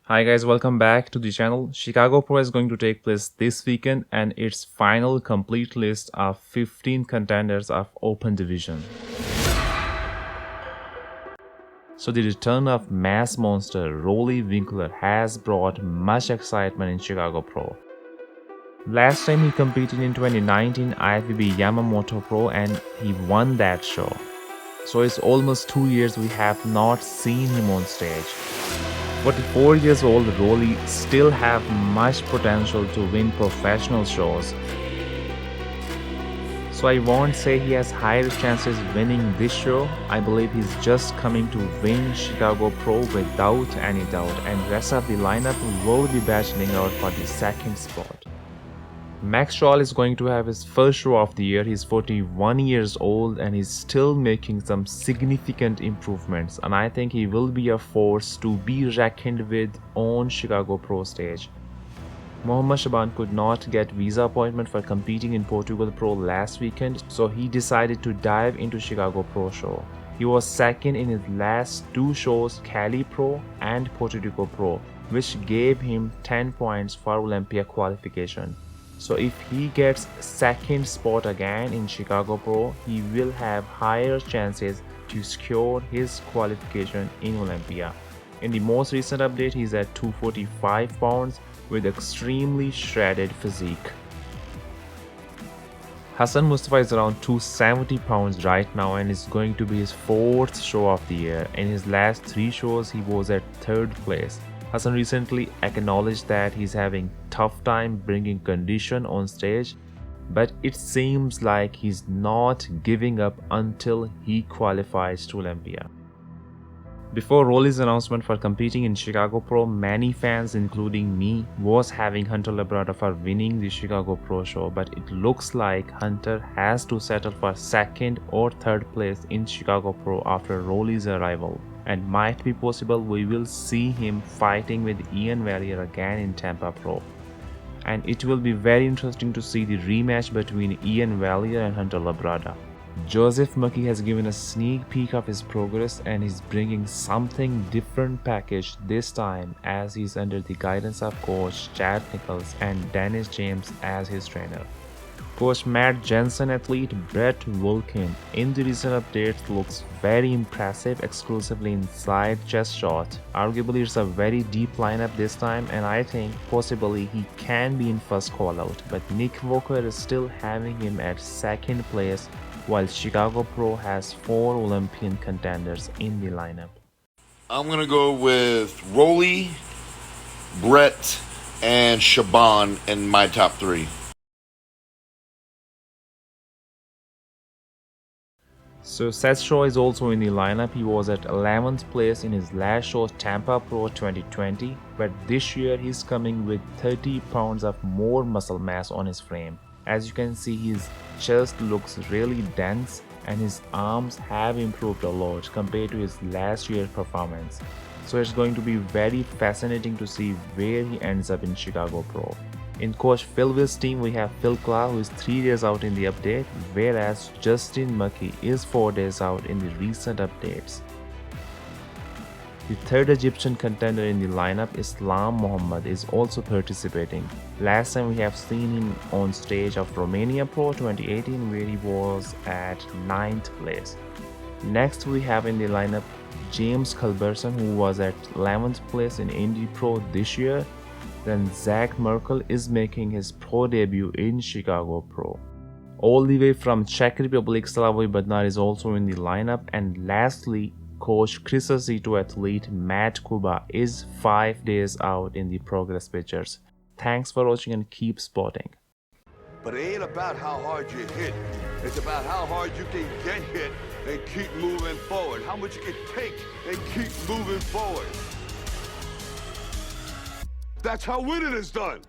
Hi guys, welcome back to the channel. Chicago Pro is going to take place this weekend and its final complete list of 15 contenders of Open Division. So the return of mass monster Roelly Winklaar has brought much excitement in Chicago Pro. Last time he competed in 2019 IFBB Yamamoto Pro and he won that show. So it's almost 2 years we have not seen him on stage. 44 years old, Roelly still have much potential to win professional shows. So I won't say he has higher chances winning this show. I believe he's just coming to win Chicago Pro without any doubt, and rest of the lineup will be battling out for the second spot. Maxx is going to have his first show of the year. He's 41 years old and he's still making some significant improvements, and I think he will be a force to be reckoned with on Chicago Pro stage. Mohammed Shaban could not get visa appointment for competing in Portugal Pro last weekend, so he decided to dive into Chicago Pro show. He was second in his last two shows, Cali Pro and Puerto Rico Pro, which gave him 10 points for Olympia qualification. So if he gets second spot again in Chicago Pro, he will have higher chances to secure his qualification in Olympia. In the most recent update, he's at 245 pounds with extremely shredded physique. Hassan Mustafa is around 270 pounds right now and is going to be his fourth show of the year. In his last 3 shows, he was at 3rd place. Hassan recently acknowledged that he's having tough time bringing condition on stage, but it seems like he's not giving up until he qualifies to Olympia. Before Roelly's announcement for competing in Chicago Pro, many fans including me was having Hunter Labrada for winning the Chicago Pro show, but it looks like Hunter has to settle for 2nd or 3rd place in Chicago Pro after Roelly's arrival. And might be possible we will see him fighting with Ian Valliere again in Tampa Pro. And it will be very interesting to see the rematch between Ian Valliere and Hunter Labrada. Joseph Mucky has given a sneak peek of his progress and he's bringing something different package this time as he's under the guidance of coach Chad Nichols and Dennis James as his trainer. Coach Matt Jensen athlete Brett Wilkinson in the recent updates looks very impressive exclusively inside chest shot. Arguably it's a very deep lineup this time and I think possibly he can be in first call out, but Nick Walker is still having him at 2nd place while Chicago Pro has 4 Olympian contenders in the lineup. I'm going to go with Roelly, Brett, and Shaban in my top 3. So Cedro is also in the lineup. He was at 11th place in his last show Tampa Pro 2020, but this year he's coming with 30 pounds of more muscle mass on his frame. As you can see, his chest looks really dense and his arms have improved a lot compared to his last year's performance. So it's going to be very fascinating to see where he ends up in Chicago Pro. In Coach Phil's team, we have Phil Clark, who is 3 days out in the update, whereas Justin Mucky is 4 days out in the recent updates. The 3rd Egyptian contender in the lineup, Islam Muhammad, is also participating. Last time we have seen him on stage of Romania Pro 2018 where he was at 9th place. Next we have in the lineup James Culberson, who was at 11th place in Indy Pro this year. Then Zach Merkel is making his pro debut in Chicago Pro. All the way from Czech Republic, Slavoj Bednar is also in the lineup, and lastly Coach Chris Cedro athlete Matt Kuba is 5 days out in the progress pictures. Thanks for watching and keep sporting. But it ain't about how hard you hit. It's about how hard you can get hit and keep moving forward. How much you can take and keep moving forward. That's how winning is done.